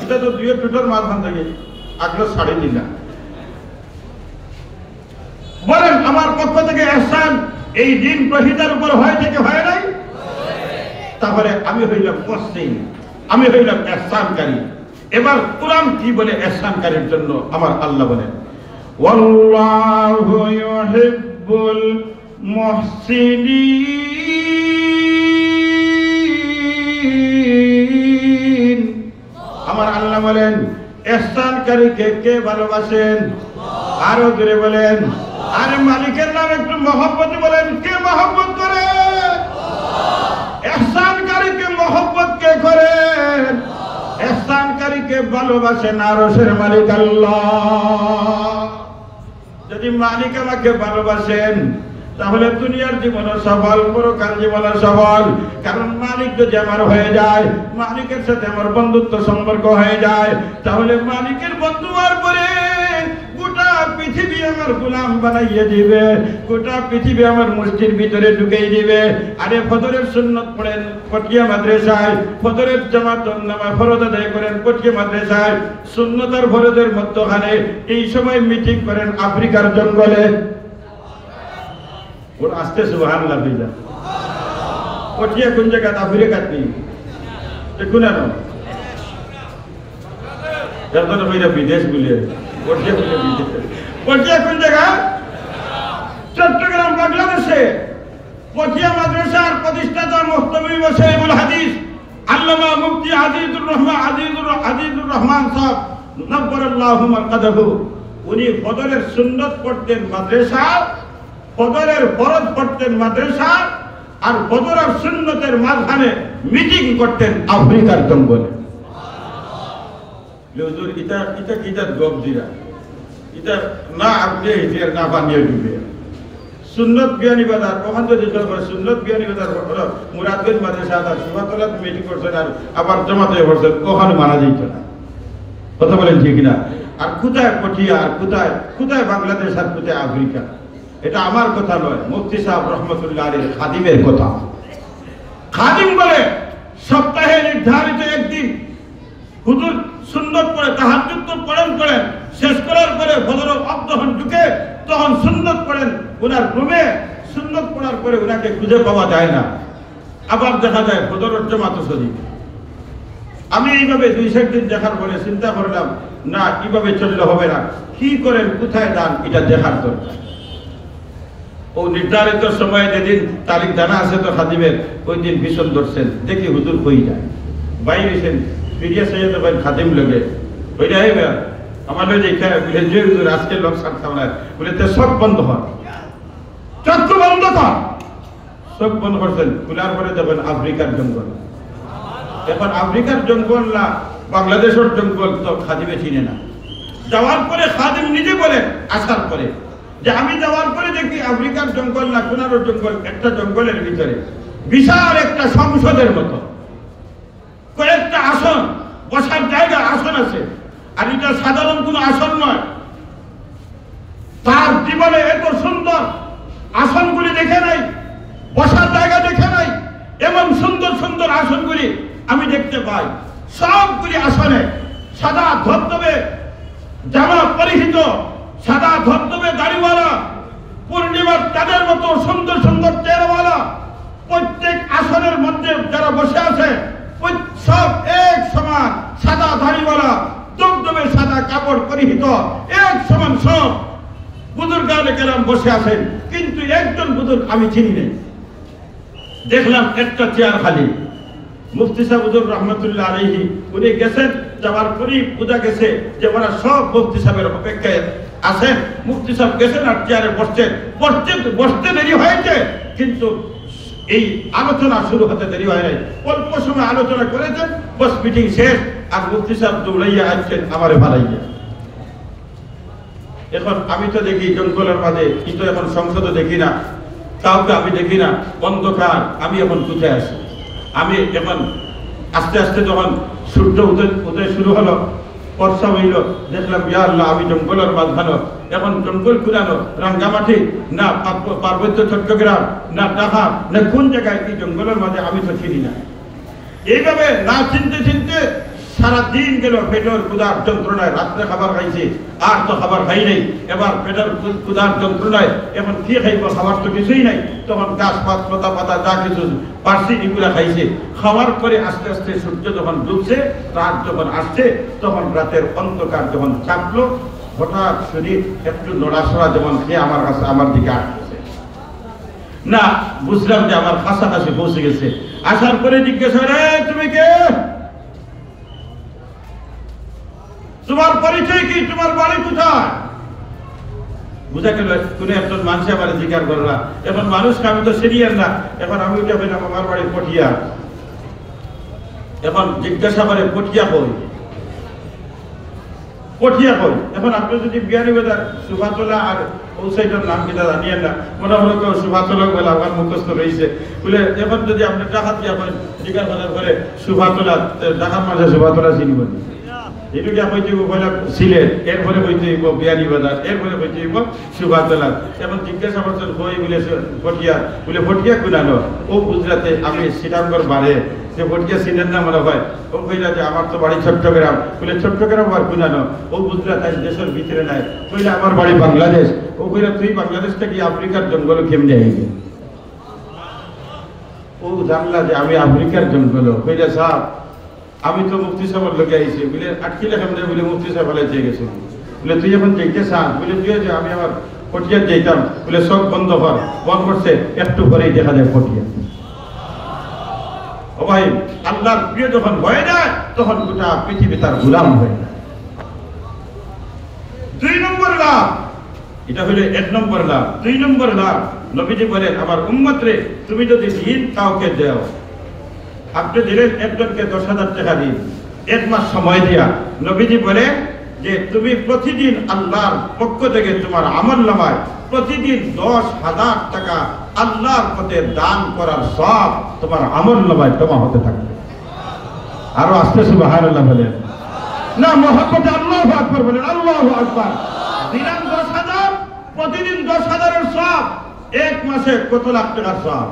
এটা তো 2 টুটার মাঝখান থেকে আগলো 3.5 না। বলেন আমার পক্ষ থেকে ইহসান এই দিন প্রহিতার উপর হয়েছে কি হয় নাই? তাহলে আমি হইলাম মুহসিন, আমি হইলাম ইহসানকারী। এবার কোরআন কি বলে ইহসানকারীর জন্য? আমার আল্লাহ বলেন, ওয়াল্লাহু ইউহিব্বুল মুহসিনিন। আমার আল্লাহ বলেন ইহসানকারীকে কে ভালোবাসেন? আরো জোরে বলেন। আরে মালিকের নাম একটু মহব্বত বলেন, কে মহব্বত করে? ইহসানকারীকে মহব্বত কে করেন? ইহসানকারীকে ভালোবাসেন আরশের মালিক আল্লাহ। যদি মালিক আমাকে ভালোবাসেন, তাহলে দুনিয়ার জীবনে সফল, পরকাল জীবনে সফল। কারণ মালিক যদি আমার হয়ে যায়, মালিকের সাথে আমার বন্ধুত্ব সম্পর্ক হয়ে যায়, তাহলে মালিকের বন্ধু হওয়ার পরে গোটা পৃথিবী আমার গোলাম বানাইয়ে দিবে, গোটা পৃথিবী আমার মসজিদের ভিতরে ঢুকিয়ে দিবে। আরে ফজরের সুন্নত পড়েন পটিয়া মাদ্রাসায়, ফজরের জামাত নামাজ ফরজ আদায় করেন পটিয়া মাদ্রাসায়, সুন্নত আর ফরজের মধ্যখানে এই সময় মিটিং করেন আফ্রিকার জঙ্গলে। ওর আসতে সুবহানাল্লাহ বিজা পটিয়া কোন জায়গা? আফ্রিকাত নেই, দেখুন না যখন বিদেশ বলে পটিয়া কোন জায়গা? চট্টগ্রাম বাংলাদেশে পটিয়া মাদ্রাসার প্রতিষ্ঠাতা মুহতামিম সাহেবুল হাদিস আল্লামা মুফতি আজিজুর রহমান সাহেব নব্বরাল্লাহু মারকাদাহু, উনি ফজরের সুন্নত পড়তেন মাদ্রাসা, ফজরের ফরজ পড়তেন মাদ্রাসা, আর ফজর আর সুন্নতের মাঝখানে মিটিং করতেন আফ্রিকার জঙ্গলে। হুজুর এটা কিটা গপ দিরা, এটা না আপনি হিজিয়ার না বানিয়ে দিবে। সুন্নত বিয়ানীবাজার ওখান থেকে সুন্নত বিয়ানীবাজার মুরাদগঞ্জ মাদ্রাসা আর সুভাতলাত মিটিং করছেন, আর আবার জমাতে করছেন, ওখানে মানা যেত না। কথা বলেন ঠিক না? আর কোথায় পটিয়া, আর কোথায় বাংলাদেশ, আর কোথায় আফ্রিকা? এটা আমার কথা নয়, মুফতি সাহেব রহমতুল্লাহ আলাইহির খাদিমের কথা। খাদিম বলে সপ্তাহে নির্ধারিত একদিন হুজুর সুন্নত পড়ে তাহাজ্জুদ তো করেন, শেষ করার পরে ফজর যখন ঢুকে তখন সুন্নত পড়েন ওনার রুমে। সুন্নত পড়ার পরে ওনাকে খুঁজে পাওয়া যায় না, আবার দেখা যায় ফজরের জামাত শরীফ। আমি এইভাবে 2-4 দিন দেখার পরে চিন্তা করলাম, না এইভাবে চললে হবে না, কি করেন, কোথায় যান, এটা দেখার দরকার। ও নির্ধারিত সময়ে যেদিন তারিখ জানা আছে তো খাদিমের, ওই দিন ভীষণ ধরছেন, দেখি হুজুর কই যায়, বাইরেছেন ফিরিয়ে সৈয়দ ভাই খাদিম লগে ওইটা হইবে আমাদের যে হুজুর আজকে লোক সারতাম না বলে, সব বন্ধ হয়, চক্ষু বন্ধ কর, সব বন্ধ করছেন। খোলার পরে যাবেন আফ্রিকার জঙ্গল। এখন আফ্রিকার জঙ্গল না বাংলাদেশের জঙ্গল তো খাদিমে চিনে না। যাওয়ার পরে খাদিম নিজে বলেন আসার পরে যে আমি যাওয়ার পরে দেখি আফ্রিকার জঙ্গল না কোনার জঙ্গল, একটা জঙ্গলের ভিতরে বিশাল একটা সংসদের মতো কয়েকটা আসন, বসার জায়গা আসন আছে, আর এটা সাধারণ কোনো আসন নয়। তার জীবনে এত সুন্দর আসনগুলি দেখে নাই, বসার জায়গা দেখে নাই, এমন সুন্দর সুন্দর আসনগুলি আমি দেখতে পাই। সবগুলি আসনে সাদা ধবধবে জামা পরিহিত, সাদা ধবধবে দাড়িওয়ালা, পূর্ণিমার চাঁদের মতো সুন্দর সুন্দর চেহারাওয়ালা, প্রত্যেক আসনের মধ্যে যারা বসে আছে সব এক সমান সাদা দাড়িওয়ালা, ধবধবে সাদা কাপড় পরিহিত, এক সমান সব বুজুর্গানে কেরাম বসে আছেন। কিন্তু একজন বুজুর্গ আমি চিনি নাই, দেখলাম একটা চেয়ার খালি। মুফতি সাহেব হুজুর রহমতুল্লাহ আলাইহি উনি গেছেন, যাওয়ার পরই বোঝা গেছে যে ওরা সব মুফতি সাহেবের অপেক্ষায় আছেন। মুফতি সাহেব গেছেন আর চেয়ারে বসতে দেরি হয়েছে, কিন্তু এই আলোচনা শুরু হতে দেরি হয় নাই। অল্প সময় আলোচনা করেছেন, বস মিটিং শেষ, আর মুফতি সাহেব দৌড়াইয়া আসছেন আমারে ভালাইয়া। এখন আমি তো দেখি জঙ্গলের মাঝে, কিন্তু এখন সংসদে দেখি না, কাউকে আমি দেখি না, অন্ধকার। আমি এখন কোথায় আসি? আমি এখন আস্তে আস্তে যখন সূর্য উদয় শুরু হলো, বর্ষা হইল, দেখলাম ইয়া আল্লাহ আমি জঙ্গলের মাঝখানে। এখন জঙ্গল কুলানো রাঙ্গামাটি না পার্বত্য চট্টগ্রাম না ঢাকা না কোন জায়গায়, কি জঙ্গলের মাঝে আমি তো চিনি না। এইভাবে না চিনতে চিনতে সারা দিন গেল পেটের ক্ষুধার যন্ত্রণায়। রাত্রে খাবার খাইছি, আর তো খাবার খাই নাই। এবার পেটের ক্ষুধার যন্ত্রণায় এখন কি খাইব, খাবার তো কিছুই নাই। তখন গাছ পাত লতা পাতা যা কিছু পারছি এগুলা খাইছে। খাওয়ার পরে আস্তে আস্তে সূর্য যখন ডুবছে, রাত যখন আসছে, তখন রাতের অন্ধকার যখন চাপলো, হঠাৎ শরীর একটু নড়াচড়া যেমন খেয়ে আমার কাছে আমার দিকে আসতেছে না, বুঝলাম যে আমার কাছাকাছি পৌঁছে গেছে। আসার পরে জিজ্ঞাসা, রে তুমি কে? তোমার পরিচয় কি? তোমার বাড়ি কোথায়? বুঝা গেল কোন একজন মানুষ আমার জিজ্ঞাসা করলা। এখন মানুষকে আমি তো সিনিয়র না, এখন আমি উঠে পেলাম আমার বাড়ি পটিয়া। এখন জিজ্ঞাসা করে পটিয়া কই, পটিয়া কই। এখন আপনি যদি বিয়ানীবাজার সুভাতলা আর ওসাইটার নাম কিনা জানিয়েন না, মনে হলো কেউ সুভাতলা বলে আমার মুখস্থ রয়েছে বলে। এখন যদি আপনি ডাকাত দিয়া করেন, জিজ্ঞাসা করে সুভাতলা, ডাকাত মাঝে সুভাতলা চিনিব এটুকু কইতে বললাম সিলেট, এরপরে কইতে হইব বিয়ানীবাজার, এরপরে কইতে হইব সুভাতলা। এখন জিজ্ঞাসা করছেন কই বলে পটিয়া, বলে পটিয়া কুনানো ও গুজরাটে। আমি শ্রীরামগড় বাড়ে যে পটিয়া সিনের না মনে হয়। ও কইলা যে আমার তো বাড়ি চট্টগ্রাম, বলে চট্টগ্রাম আর কুনানো ও গুজরাট দেশের ভিতরে নাই। কইলা আমার বাড়ি বাংলাদেশ। ও কইলা তুই বাংলাদেশ থেকে আফ্রিকার জঙ্গল কেমনে আইবি? ও জানলা যে আমি আফ্রিকার জঙ্গল। কইলা সাহেব আমি তো মুফতি সাহেবের লোকে আইছি, বলে আটকিলে কেমনে? বলে মুফতি সাহেব বলে চেয়ে গেছে। বলে তুই এখন দেখতে চাস? বলে তুই যে আমি আমার পটিয়া যেতাম বলে সব বন্ধ কর, বন্ধ করছে, একটু পরেই দেখা যায় পটিয়া। ও ভাই, আল্লাহর প্রিয় যখন হয়ে যায় তখন গোটা পৃথিবী তার গোলাম হয়ে যায়। 2 নম্বর লাভ, এটা হলো 1 নম্বর লাভ। 2 নম্বর লাভ, নবীজি বলেন আমার উম্মত রে, তুমি যদি দিন কাউকে দাও, আপনি দিলেন একজনকে 10,000 টাকা দিন, 1 মাস সময় দিয়া, নবীজি বলে যে তুমি প্রতিদিন আল্লাহর পক্ষ থেকে তোমার আমলনামায় প্রতিদিন 10,000 টাকা আল্লাহর পথে দান করার সব তোমার আমলনামায় জমা হতে থাকবে। আরো আস্তে সুবহানাল্লাহ বলেন না, মহব্বতে আল্লাহু আকবার বলেন, আল্লাহু আকবার। দিলাম 10,000, প্রতিদিন 10,000 এর সব, 1 মাসে কত লাখ টাকার সব।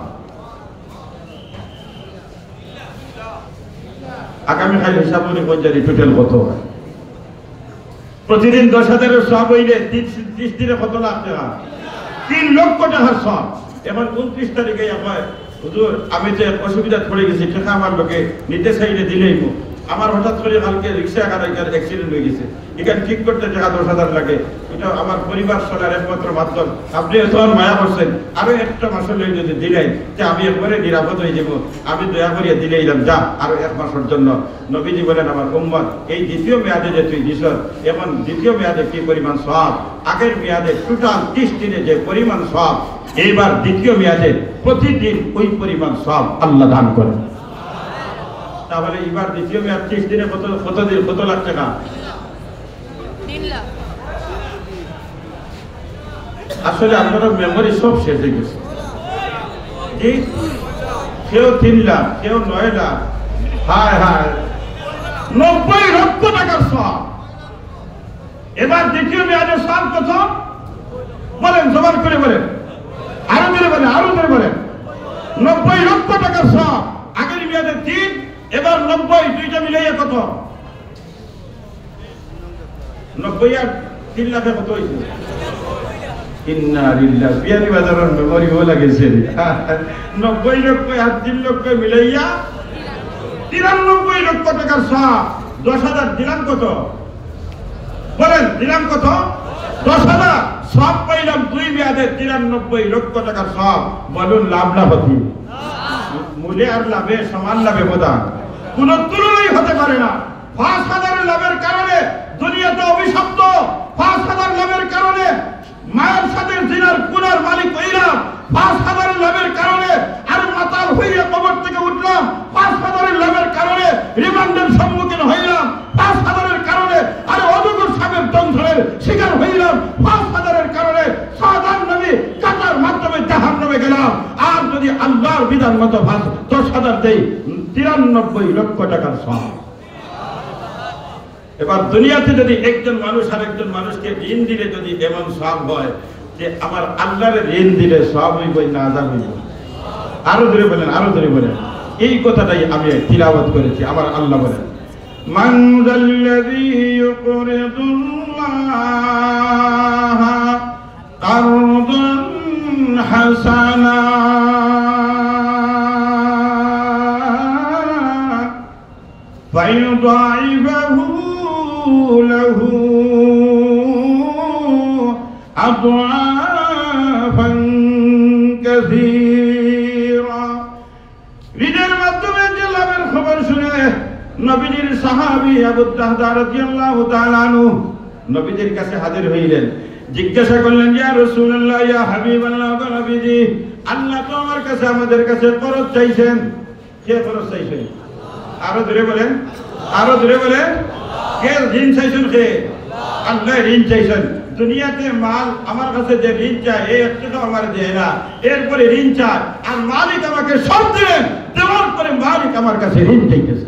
আগামী কাল হিসাব করে পঞ্চারি টোটাল কত হয়? প্রতিদিন 10,000 এর সব হইলে 30 দিনে কত লাখ টাকা? 3 লক্ষ টাকার সব। এখন 29 তারিখে হয় হুজুর আমি যে অসুবিধা পড়ে গেছি, টাকা আমার লোকে নিতে চাইলে দিলেই আমার হঠাৎ করে কালকে রিক্সা গাড়ির অ্যাক্সিডেন্ট হয়ে গেছে, এখানে ঠিক করতে টাকা 10,000 লাগে, এটা আমার পরিবার চলার একমাত্র মাধ্যম। আপনি এত মায়া করছেন, আরো একটা মাসের লোক যদি দিলেন যে আমি একবারে নিরাপদ হয়ে যাব, আমি দয়া করিয়া দিলেইলাম, যা আরো 1 মাসের জন্য। নবীজি বলেন আমার উম্মত, এই দ্বিতীয় মেয়াদে যে তুই দিস, এখন দ্বিতীয় মেয়াদে কি পরিমাণ সওয়াব, আগের মেয়াদে টোটাল 30 দিনে যে পরিমাণ সওয়াব, এইবার দ্বিতীয় মেয়াদে প্রতিদিন ওই পরিমাণ সওয়াব আল্লাহ দান করেন। তাহলে এবার দ্বিতীয় মেয়াদ 30 দিনে কত লাখ টাকা? 3 লাখ। আসলে আপনার মেমোরি সব শেষ হয়ে গেছে। কেউ 3 লাখ, কেউ 9 লাখ, হায় হায় 90 লক্ষ টাকার সওয়াব। এবার দ্বিতীয় মেয়াদের সওয়াব কত বলেন? জবান করে বলেন, আরো ধরে বলেন, আরো ধরে বলেন। 90 লক্ষ টাকার সওয়াব। আগের মেয়াদে 3, এবার 90, দুইটা মিলাইয়া কত? 90 আর 3 লাখে কত হয়েছে? ইন্না লিল্লাহ, বিয়ানি বাজারের মেমোরি হয়ে লাগেছে। 90 লক্ষ আর 3 লক্ষ মিলাইয়া 93 লক্ষ টাকার সওয়াব। 10,000 দিলাম কত বলেন? দিলাম কত? 10,000 সব পাইলাম 2 মেয়াদে 93 লক্ষ টাকার সওয়াব। বলুন লাভ না ক্ষতি? মূলে আর লাভে সমান লাভে বোধা কোন তুলনাই হতে পারে না। 5,000 লাভের কারণে দুনিয়াতে অভিশপ্ত, 5,000 লাভের কারণে মায়ের সাথে জিনার গুনার মালিক হইলাম, 5,000 লাভের কারণে আর মাতাল হইয়া কবর থেকে উঠলাম, 5,000 লাভের কারণে রিমান্ডের সম্মুখীন হইলাম, 5,000 কারণে আর অজগর সাপের দংশনের শিকার হইলাম, 5,000 কারণে সাধারণ নবী কাটার মাধ্যমে জাহান্নামে গেলাম। আর যদি আল্লাহর বিধান মতো 10,000 দেই, 93 লক্ষ টাকার সওয়াব। এবার দুনিয়াতে যদি একজন মানুষ আর একজন মানুষকে ঋণ দিলে যদি এমন সওয়াব হয় যে আমার আল্লাহর ঋণ দিলে সওয়াব হইব না আযাব হইব? আরো ধরে বলেন, আরো ধরে বলেন। এই কথাটাই আমি তিলাওয়াত করেছি। আমার আল্লাহ বলেন, মান যাল্লাযী ইউকরিদুল্লাহ কারদান হাসানা ফায়ুদাইফাহু লাহু আদআফান কাসীরা। ঋণের মাধ্যমে যে লাভের খবর শুনে নবীজির সাহাবী আবু দাহদা রাদিয়াল্লাহু তাআলা আনহু নবীজির কাছে হাজির হইলেন, জিজ্ঞাসা করলেন, ইয়া রাসূলুল্লাহ, ইয়া হাবিবাল্লাহ, নবীজি আল্লাহ তো আমার কাছে আমাদের কাছে করজ চাইছেন। কে করজ চাইছেন? আরো ধরে বলেন, আরো ধরে বলেন। কে ঋণ চাইছেন? কে? আল্লাহ ঋণ চাইছেন। দুনিয়াতে মাল আমার কাছে যে ঋণ চায় এই একটাও আমার দেয় না, এরপরে ঋণ চায় আর মালিক আমাকে সব দিলেন, দেওয়ার পরে মালিক আমার কাছে ঋণ চাইতেছে।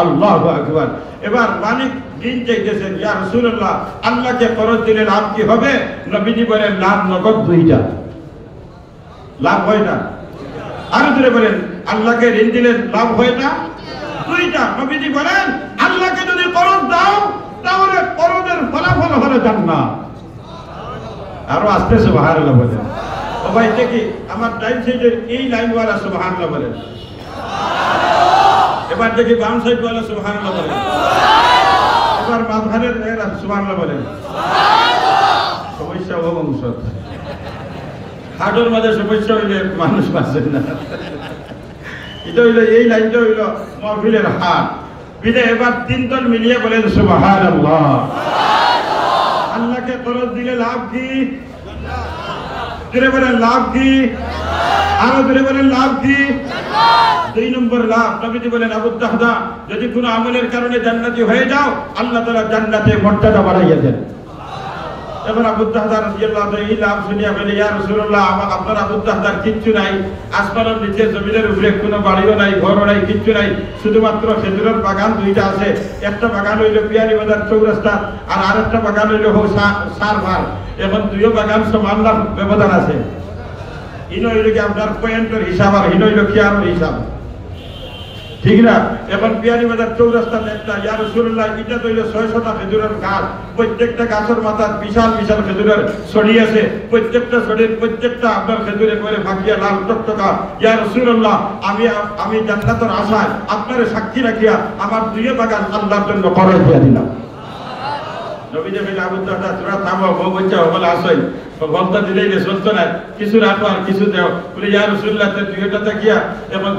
আল্লাহু আকবার। এবার মালিক ঋণ চাইতেছেন, ইয়া রাসূলুল্লাহ আল্লাহকে করজ দিলে লাভ কি হবে? নবীজি বলেন, লাভ নগদ 2টা। লাভ হয় না? আরো ধরে বলেন, আল্লাহকে ঋণ দিলে লাভ হয় না? 2টা। নবীজি বলেন, আল্লাহকে যদি করজ দাও তাহলে করজের ফলাফল হলো জান্নাত। আরো আস্তে সুবহানাল্লাহ বলেন। ও ভাই দেখি আমার ডাইন সাইডের এই লাইনওয়ালা সুবহানাল্লাহ বলেন। এবার দেখি বাম সাইডওয়ালা সুবহানাল্লাহ বলেন। এবার মাঝখানের সুবহানাল্লাহ বলেন। সমস্যা ও বংশ হাটুর মাঝে সমস্যা হইলে মানুষ বাঁচে না। এটা হইলো এই লাইনটা হইলো মাহফিলের হাট। বিদে এবার তিন দল মিলিয়ে বলেন সুবহানাল্লাহ। আল্লাহকে খরচ দিলে লাভ কি? জোরে বলেন লাভ কি? আরো জোরে বলেন লাভ কি? 2 নম্বর লাভ। নবীজি বলেন আবু দাহদা যদি কোনো আমলের কারণে জান্নাতি হয়ে যাও আল্লাহ তাআলা জান্নাতে মর্যাদা বাড়াইয়া দেন। এবার আবু দাহদা রাদিয়াল্লাহু তাআলা এই লাভ শুনিয়া বলে ইয়া রাসূলুল্লাহ আপনার আবু দাহদার কিচ্ছু নাই, আসমানের নিচে জমিনের উপরে কোনো বাড়িও নাই, ঘরও নাই, কিচ্ছু নাই, শুধুমাত্র খেজুরের বাগান 2টা আছে। একটা বাগান হইল বিয়ানী বাজার চৌরাস্তা আর আরেকটা বাগান হইল সারভার। এখন 2 বাগান সমান লাভ ব্যবধান আছে। ইনো হইল কি আপনার পয়েন্টের হিসাব আর ইনো হইল কিয়ারের হিসাব, ঠিক না? এখন বিয়ানী বাজার চৌরাস্তার একটা ইয়া রাসূলুল্লাহ এটা তো হইল 600টা খেজুরের গাছ, প্রত্যেকটা গাছের মাথায় বিশাল বিশাল খেজুরের ছড়ি আছে, প্রত্যেকটা ছড়ির প্রত্যেকটা আপনার খেজুরে করে ভাগিয়া লাল টকটকা। ইয়া রাসূলুল্লাহ আমি জান্নাতের আশায় আপনার সাক্ষী রাখিয়া আমার 2 বাগান আল্লাহর জন্য খরচ দিয়া দিলাম। নবীজি বলে আবু দাহদা তোরা থামো, বউ বাচ্চা বলে আসই বলতে দিলেই চলতো না, কিছু রাখো আর কিছু দেও। বলে ইয়া রাসূলুল্লাহ 2টা গিয়া এবং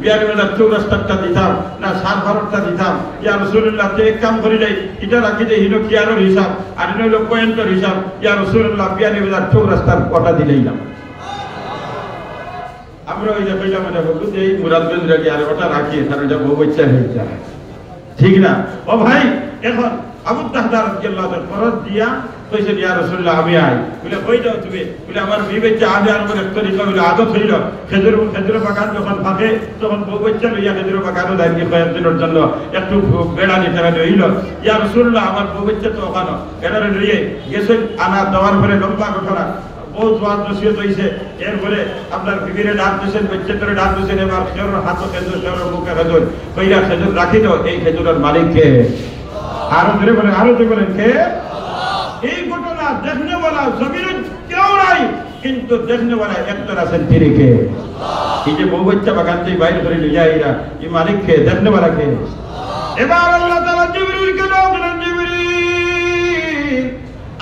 বিয়ানী বাজার চৌরাস্তাটা দিতাম না সারভারটা দিতাম। ইয়া রাসূলুল্লাহ এক কাম করিলেই এটা রাখি যে হিনো কিয়ারের হিসাব আর হিনো হইল পয়েন্টের হিসাব। ইয়া রাসূলুল্লাহ বিয়ানী বাজার চৌরাস্তার কটা দিলেই না। আমরা ওই যে কইলাম এটা বলবো যে এই মুরাদগঞ্জ রাখি আর ওটা রাখি কারণ এটা বউ বাচ্চা হয়ে যায়, ঠিক না? ও ভাই এখন আবু দাহদা রাদিয়াল্লাহু তাআলা ফরজ দিয়া কইছেন ইয়া রাসূলুল্লাহ আমি আই। বলে কই যাও তুমি? বলে আমার বিবি বাচ্চা আজ আর মনে তরিকা হইল আদত হইল খেজুর বাগান যখন থাকে তখন বউ বাচ্চা লইয়া খেজুর বাগানও দাঁড়িয়ে কয়েকদিনের জন্য একটু বেড়া নিতে হইল। ইয়া রাসূলুল্লাহ আমার বউ বাচ্চা তো ওখানে বেড়ারে লইয়ে গেছেন আনা দেওয়ার পরে লম্বা ঘটনা বহুত ওয়াজ নসিহত হইছে। এরপরে আপনার বিবিরে ডাক দিয়েছেন, বাচ্চাদের ডাক দিয়েছেন, এবার খেজুর হাতে খেজুর খেজুর মুখে খেজুর কইরা খেজুর রাখি দাও। এই খেজুরের মালিক কে? আরো ধরে বলেন, আরো ধরে বলেন কে? এই ঘটনা দেখনে বলা জমিনে কেউ নাই, কিন্তু দেখনে বলা একজন আছেন, তিনি কে? এই যে বউ বাচ্চা বাগান থেকে বাইরে করে নিয়ে যায় এরা, এই মালিক কে? দেখনে বলা কে? এবার আল্লাহ তাআলা জিবরিলকে ডাক দিলেন, জিবরিল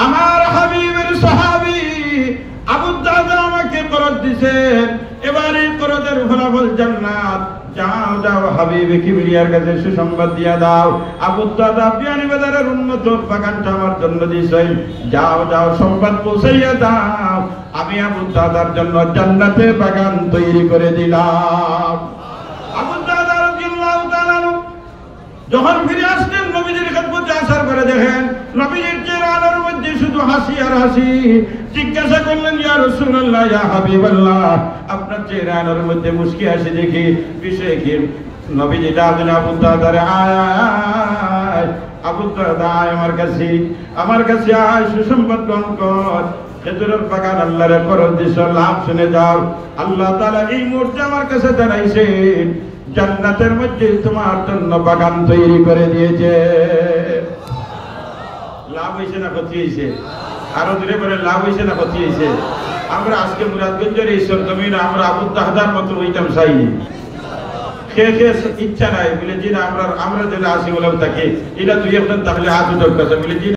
আমার হাবিবের সাহাবী আবু দাহদা আমাকে খরচ দিয়েছেন, এবার এই খরচের ফলাফল জান্নাত। যাও যাও হাবিবে কিবরিয়ার কাছে সুসংবাদ দিয়া দাও আবু দাহদা বিয়ানী বাজারের উন্নত বাগানটা আমার জন্য দিয়েছেন, যাও যাও সংবাদ পৌঁছাইয়া দাও আমি আবু দাহদার জন্য জান্নাতের বাগান তৈরি করে দিলাম। আবু দাহদা রাদিয়াল্লাহু তাআলা যখন ফিরে আসলেন নবীজির খেদমতে আসার পরে দেখেন নবীজির চেহারার মধ্যে শুধু হাসি আর হাসি। জিজ্ঞাসা করলেন ইয়া রাসূলুল্লাহ ইয়া হাবিবাল্লাহ আপনার চেহারার মধ্যে মুস্কি হাসি দেখি, বিষয় কি? নবীজি ডাকলেন আবু দাহদারে আয়, আবু দাহদা আয় আমার কাছে আয়, সুসংবাদ গ্রহণ কর। খেজুরের বাগান আল্লাহর খরচ দিছ, লাভ শুনে যাও। আল্লাহ তাআলা এই মুহূর্তে আমার কাছে জানাইছেন জান্নাতের মধ্যে তোমার জন্য বাগান তৈরি করে দিয়েছে। লাভ হয়েছে না ক্ষতি হয়েছে? আরো দূরে বলে লাভ হয়েছে না ক্ষতি হয়েছে? আমরা আজকে মুরাদগঞ্জের এই সরজমিন আমরা আবু দাহদার মতো হইতাম চাইনি। খেয়ে ইচ্ছা নাই বলে জি না আমরা যেটা আসি বলে থাকি এটা 2 একজন থাকলে হাত উঠে বলে জি